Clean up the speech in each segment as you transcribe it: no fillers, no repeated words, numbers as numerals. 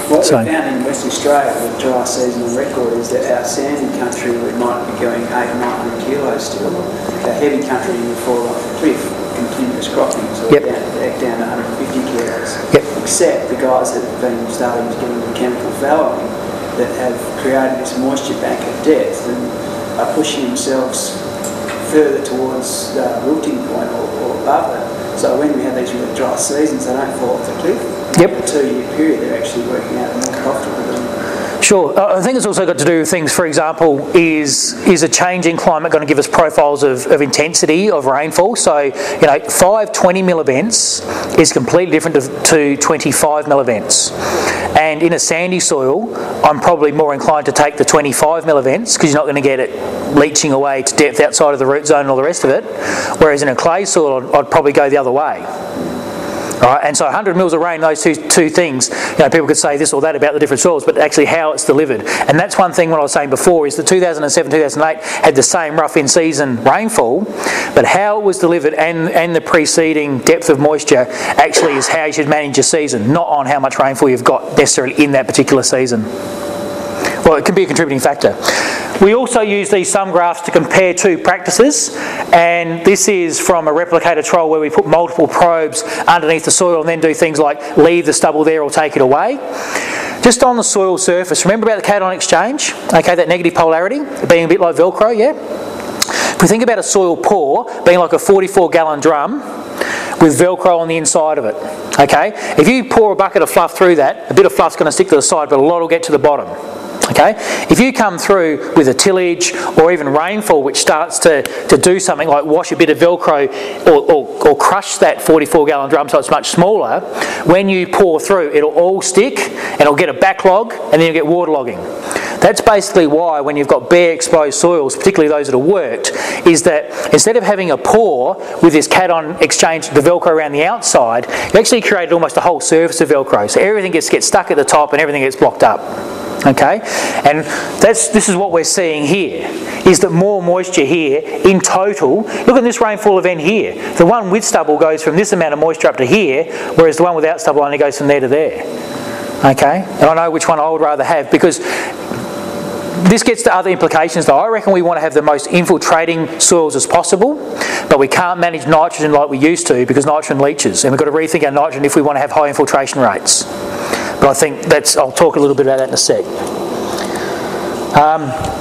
What we found in Western Australia with the dry season on record is that our sandy country we might be going 800-900 kilos still. Our heavy country will fall off a cliff, continuous cropping, so we're down to 150 kilos. Except the guys that have been starting to get into chemical fallowing that have created this moisture bank at depth and are pushing themselves further towards the wilting point or above it. So when we have these really dry seasons, they don't fall off the cliff. Over a 2-year period, they're actually working out more profitable than. Sure. I think it's also got to do with things, for example, is a changing climate going to give us profiles of intensity of rainfall? So, 5 20 events is completely different to 25 events. And in a sandy soil, I'm probably more inclined to take the 25 events because you're not going to get it leaching away to depth outside of the root zone and all the rest of it. Whereas in a clay soil, I'd probably go the other way. Right, and so 100 mils of rain, those two things, people could say this or that about the different soils, but actually how it's delivered. And that's one thing what I was saying before is that 2007, 2008 had the same rough in-season rainfall, but how it was delivered and the preceding depth of moisture actually is how you should manage your season, not on how much rainfall you've got necessarily in that particular season. Well, it can be a contributing factor. We also use these sum graphs to compare two practices, and this is from a replicator trial where we put multiple probes underneath the soil and then do things like leave the stubble there or take it away. Just on the soil surface, remember about the cation exchange? Okay, that negative polarity, being a bit like Velcro, yeah? If we think about a soil pore being like a 44-gallon drum with Velcro on the inside of it, okay? If you pour a bucket of fluff through that, a bit of fluff's going to stick to the side, but a lot will get to the bottom. Okay? If you come through with a tillage or even rainfall which starts to do something like wash a bit of Velcro or crush that 44-gallon drum so it's much smaller, when you pour through it'll all stick and it'll get a backlog and then you'll get waterlogging. That's basically why when you've got bare exposed soils, particularly those that have worked, is that instead of having a pore with this cation exchange, the Velcro around the outside, you actually created almost a whole surface of Velcro. So everything gets stuck at the top and everything gets blocked up. Okay, and this is what we're seeing here, is that more moisture here in total. Look at this rainfall event here. The one with stubble goes from this amount of moisture up to here, whereas the one without stubble only goes from there to there. Okay, and I know which one I would rather have because this gets to other implications though. I reckon we want to have the most infiltrating soils as possible, but we can't manage nitrogen like we used to because nitrogen leaches, and we've got to rethink our nitrogen if we want to have high infiltration rates. But I think I'll talk a little bit about that in a sec.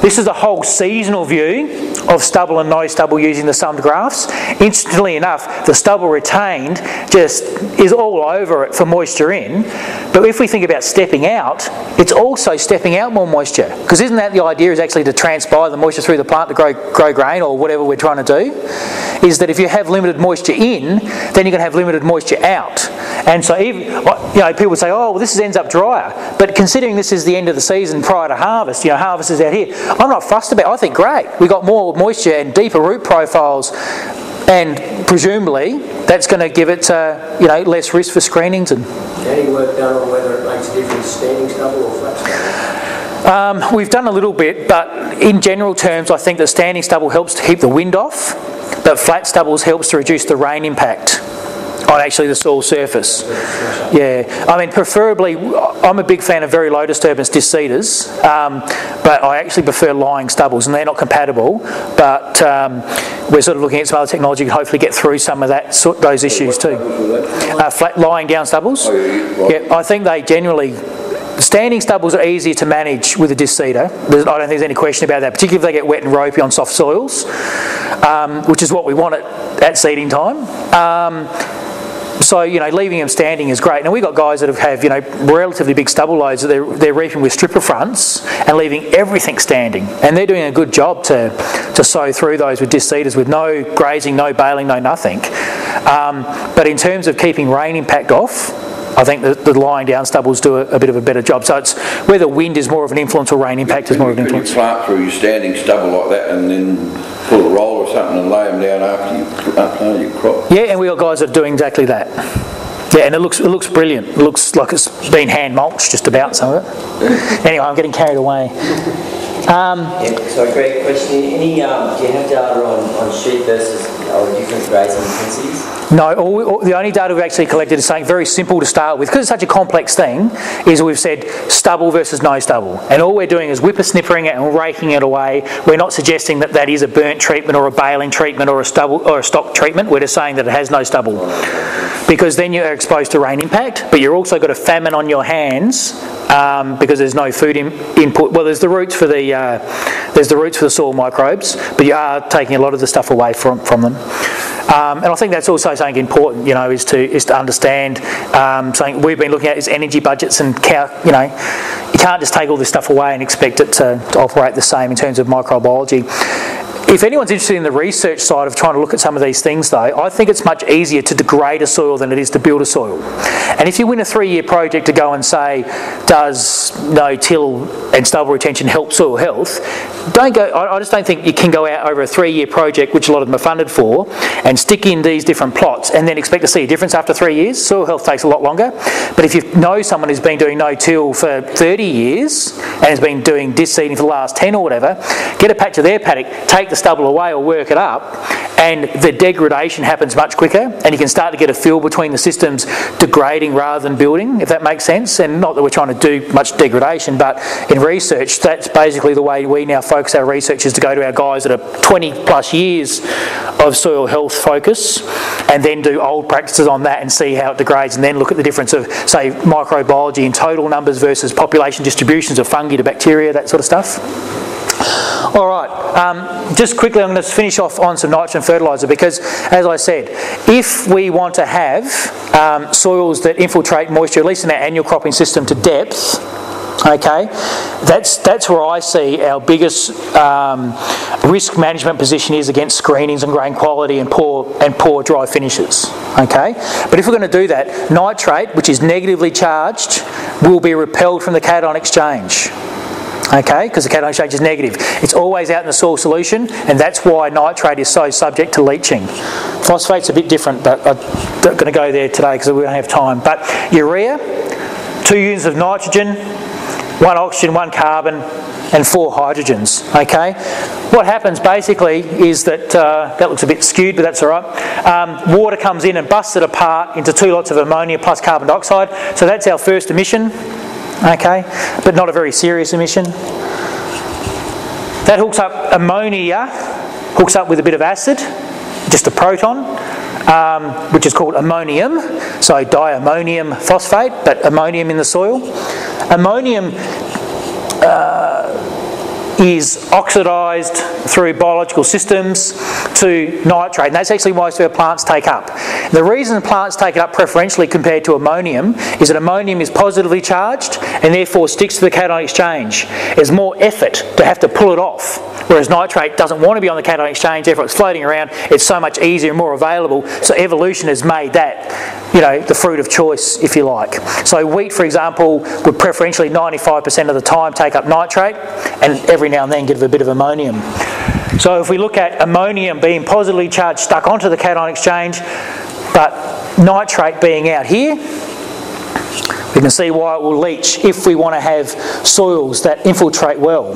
This is a whole seasonal view of stubble and no stubble using the summed graphs. Interestingly enough, the stubble retained just is all over it for moisture in. But if we think about stepping out, it's also stepping out more moisture. Because isn't that the idea, is actually to transpire the moisture through the plant to grow grain or whatever we're trying to do? Is that if you have limited moisture in, then you're going to have limited moisture out. And so even, people would say, oh, well, this ends up drier. But considering this is the end of the season prior to harvest, harvest is out here, I'm not fussed about it. I think, great, we got more moisture and deeper root profiles, and presumably that's going to give it less risk for screenings. And any work done on whether it makes a difference standing stubble or flat stubble? We've done a little bit, but in general terms I think that standing stubble helps to keep the wind off, but flat stubbles helps to reduce the rain impact on actually the soil surface. Yeah, I mean preferably, I'm a big fan of very low disturbance disc seeders, but I actually prefer lying stubbles, and they're not compatible, but we're sort of looking at some other technology to hopefully get through some of those issues too. Flat lying down stubbles. Yeah, I think they generally, standing stubbles are easier to manage with a disc seeder. I don't think there's any question about that, particularly if they get wet and ropey on soft soils, which is what we want at seeding time. So, leaving them standing is great. Now, we've got guys that have relatively big stubble loads that they're reaping with stripper fronts and leaving everything standing. And they're doing a good job to sow through those with disc seeders with no grazing, no baling, no nothing. But in terms of keeping rain impact off, I think the lying down stubbles do a bit of a better job. So it's where the wind is more of an influence or rain impact is more of an influence. You plant through your standing stubble like that and then pull a roll or something and lay them down after you plant your crop. Yeah, and we got guys that are doing exactly that. Yeah, and it looks brilliant. It looks like it's been hand mulched just about, some of it. Anyway, I'm getting carried away. So great question. Any, do you have data on sheep versus different grades and intensities? No, the only data we've actually collected is something very simple to start with. Because it's such a complex thing, is we've said stubble versus no stubble. And all we're doing is whippersnippering it and raking it away. We're not suggesting that that is a burnt treatment or a baling treatment or a stubble or a stock treatment. We're just saying that it has no stubble. Because then you're exposed to rain impact, but you're also got a famine on your hands because there's no food input. Well, there's the roots for the soil microbes, but you are taking a lot of the stuff away from them. And I think that's also something important, is to understand. Something we've been looking at is energy budgets and you can't just take all this stuff away and expect it to operate the same in terms of microbiology. If anyone's interested in the research side of trying to look at some of these things though, I think it's much easier to degrade a soil than it is to build a soil. And if you win a 3-year project to go and say, does no-till and stubble retention help soil health, I just don't think you can go out over a 3-year project, which a lot of them are funded for, and stick in these different plots and then expect to see a difference after 3 years. Soil health takes a lot longer. But if you know someone who's been doing no-till for 30 years and has been doing disc seeding for the last 10 or whatever, get a patch of their paddock, take the stubble away or work it up, and the degradation happens much quicker, and you can start to get a feel between the systems degrading rather than building, if that makes sense. And not that we're trying to do much degradation, but in research, that's basically the way we now focus our research, is to go to our guys that are 20 plus years of soil health focus and then do old practices on that and see how it degrades, and then look at the difference of, say, microbiology in total numbers versus population distributions of fungi to bacteria, that sort of stuff. All right, just quickly I'm going to finish off on some nitrogen fertiliser, because, as I said, if we want to have soils that infiltrate moisture, at least in our annual cropping system, to depth, okay, that's where I see our biggest risk management position is against screenings and grain quality and poor dry finishes. Okay, but if we're going to do that, nitrate, which is negatively charged, will be repelled from the cation exchange. Okay, because the cation exchange is negative. It's always out in the soil solution, and that's why nitrate is so subject to leaching. Phosphate's a bit different, but I'm not going to go there today because we don't have time. But urea, 2 units of nitrogen, 1 oxygen, 1 carbon, and 4 hydrogens. Okay, what happens basically is that that looks a bit skewed, but that's all right. Water comes in and busts it apart into 2 lots of ammonia plus carbon dioxide. So that's our first emission. Okay, but not a very serious emission. That hooks up ammonia, hooks up with a bit of acid, just a proton, which is called ammonium, so diammonium phosphate, but ammonium in the soil. Ammonium is oxidised through biological systems to nitrate, and that's actually why our plants take up. The reason plants take it up preferentially compared to ammonium is that ammonium is positively charged and therefore sticks to the cation exchange. There's more effort to have to pull it off, whereas nitrate doesn't want to be on the cation exchange, therefore it's floating around, it's so much easier and more available, so evolution has made that, the fruit of choice, if you like. So wheat, for example, would preferentially 95% of the time take up nitrate, and every now and then give a bit of ammonium. So if we look at ammonium being positively charged stuck onto the cation exchange, but nitrate being out here, we can see why it will leach if we want to have soils that infiltrate well.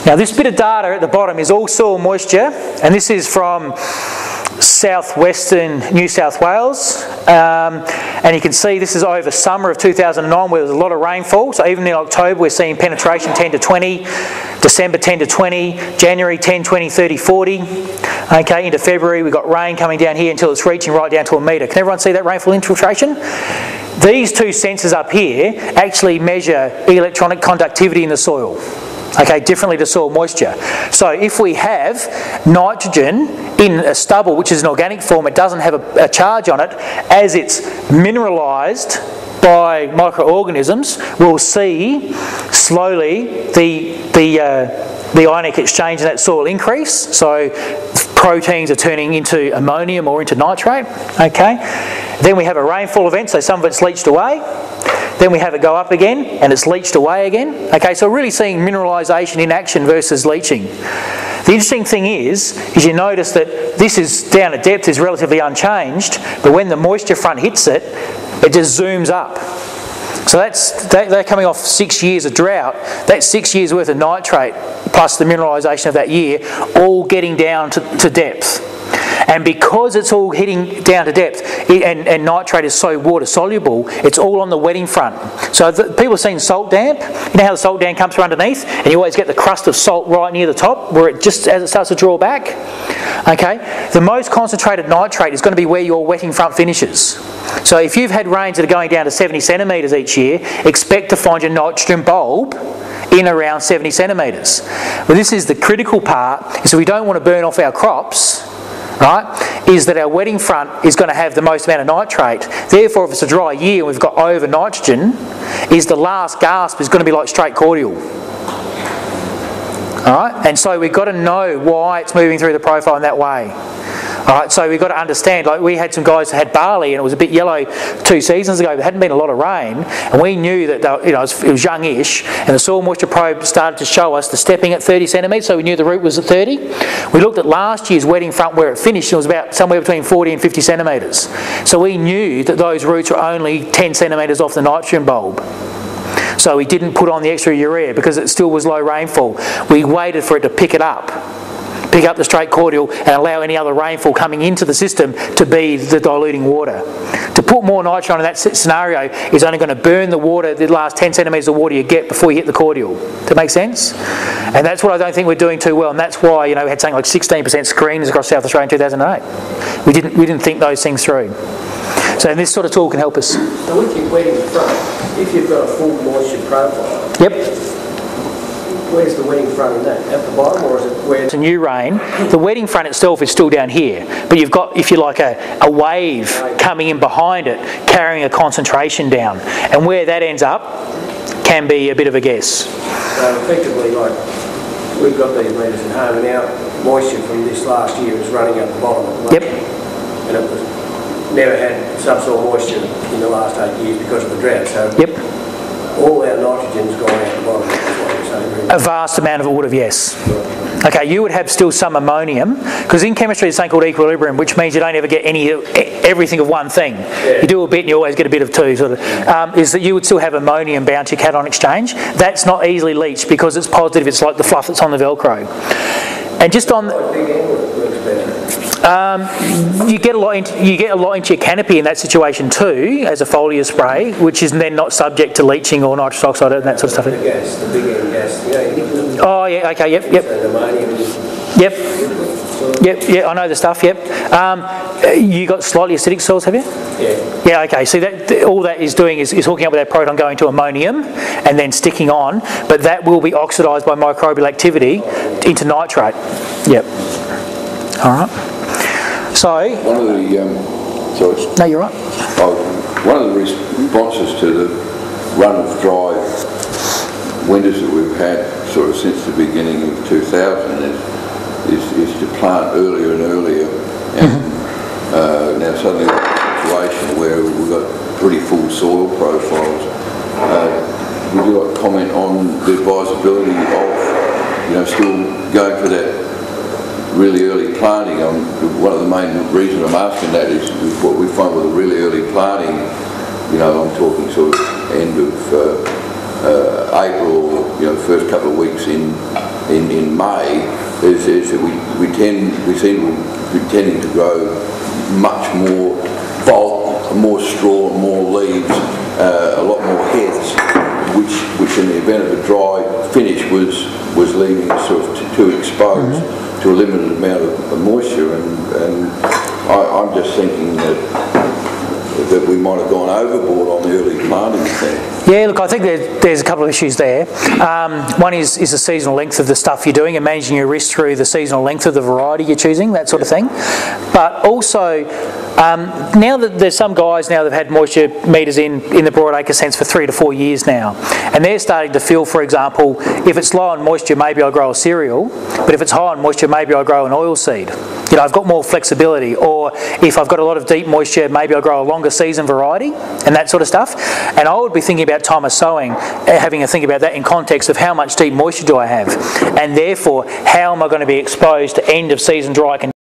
Now this bit of data at the bottom is all soil moisture, and this is from southwestern New South Wales, and you can see this is over summer of 2009 where there's a lot of rainfall. So even in October we're seeing penetration 10 to 20, December 10 to 20, January 10, 20, 30, 40. Okay, into February we've got rain coming down here until it's reaching right down to a metre. Can everyone see that rainfall infiltration? These 2 sensors up here actually measure electronic conductivity in the soil. Okay, differently to soil moisture. So if we have nitrogen in a stubble, which is an organic form, it doesn't have a charge on it, as it's mineralised by microorganisms, we'll see slowly the ionic exchange in that soil increase. So proteins are turning into ammonium or into nitrate. Okay, then we have a rainfall event, so some of it's leached away. Then we have it go up again and it's leached away again. Okay, so we're really seeing mineralisation in action versus leaching. The interesting thing is you notice that this is down at depth is relatively unchanged, but when the moisture front hits it, it just zooms up. So they're coming off 6 years of drought. That's 6 years worth of nitrate plus the mineralisation of that year, all getting down to depth. And because it's all hitting down to depth, and nitrate is so water soluble, it's all on the wetting front. So people have seen salt damp. You know how the salt damp comes from underneath, and you always get the crust of salt right near the top, where it just as it starts to draw back. Okay, the most concentrated nitrate is going to be where your wetting front finishes. So if you've had rains that are going down to 70 centimetres each year, expect to find your nitrogen bulb in around 70 centimetres. Well, this is the critical part. So we don't want to burn off our crops. Right, is that our wetting front is going to have the most amount of nitrate. Therefore, if it's a dry year and we've got over nitrogen, is the last gasp is going to be like straight cordial. Alright, and so we've got to know why it's moving through the profile in that way. Alright, so we've got to understand, like we had some guys that had barley and it was a bit yellow 2 seasons ago, there hadn't been a lot of rain, and we knew that it was youngish, and the soil moisture probe started to show us the stepping at 30 centimetres, so we knew the root was at 30. We looked at last year's wetting front where it finished, and it was about somewhere between 40 and 50 centimetres. So we knew that those roots were only 10 centimetres off the nitrogen bulb. So we didn't put on the extra urea because it still was low rainfall. We waited for it to pick up the straight cordial and allow any other rainfall coming into the system to be the diluting water. To put more nitrogen in that scenario is only going to burn the water, the last 10 centimetres of water you get before you hit the cordial. Does that make sense? And that's what I don't think we're doing too well, and that's why we had something like 16% screeners across South Australia in 2008. We didn't think those things through. So this sort of tool can help us. So with your wetting front, if you've got a full moisture profile, yep. Where's the wetting front in that? At the bottom, or is it where? It's a new rain. The wetting front itself is still down here, but you've got, if you like, a wave coming in behind it, carrying a concentration down, and where that ends up can be a bit of a guess. So effectively, like we've got these meters at home, and our moisture from this last year is running up the bottom of the lake. Yep. And it was never had subsoil moisture in the last 8 years because of the drought. So yep. All our nitrogen's gone out the bottom. That's what you're saying, really. A vast amount of it would have, yes. Okay, you would have still some ammonium, because in chemistry there's something called equilibrium, which means you don't ever get everything of one thing. Yeah. You do a bit and you always get a bit of two, sort of. Is that you would still have ammonium bound to your cation exchange. That's not easily leached because it's positive, it's like the fluff that's on the Velcro. And just on... you get a lot into your canopy in that situation too, as a foliar spray, which is then not subject to leaching or nitrous oxide and that sort of stuff. The big end gas. Oh yeah, okay, yep. Yep, I know the stuff. Yep. You got slightly acidic soils, have you? Yeah. Yeah. Okay. So all that is doing is hooking up with that proton going to ammonium and then sticking on, but that will be oxidised by microbial activity into nitrate. Yep. All right. So. One of the sorry. No, you're right. One of the responses to the run of dry winters that we've had sort of since the beginning of 2000 is to plant earlier and earlier, and now suddenly we're in a situation where we've got pretty full soil profiles. Would you like to comment on the advisability of still going for that really early planting? One of the main reasons I'm asking that is what we find with a really early planting. I'm talking sort of end of April, or first couple of weeks in May, is that we seem to be tending to grow much more bulk, more straw, more leaves, a lot more heads, which in the event of a dry finish was leaving us sort of too exposed to a limited amount of moisture, and I'm just thinking that we might have gone overboard on the early planting thing. Yeah, look, I think there's a couple of issues there. One is the seasonal length of the stuff you're doing and managing your risk through the seasonal length of the variety you're choosing, that sort of thing. But also, now that there's some guys now that have had moisture meters in the broadacre sense for 3 to 4 years now, and they're starting to feel, for example, if it's low on moisture, maybe I'll grow a cereal, but if it's high on moisture, maybe I'll grow an oilseed. I've got more flexibility. Or if I've got a lot of deep moisture, maybe I'll grow a longer season variety and that sort of stuff. And I would be thinking about time of sowing, having a think about that in context of how much deep moisture do I have, and therefore how am I going to be exposed to end of season dry conditions.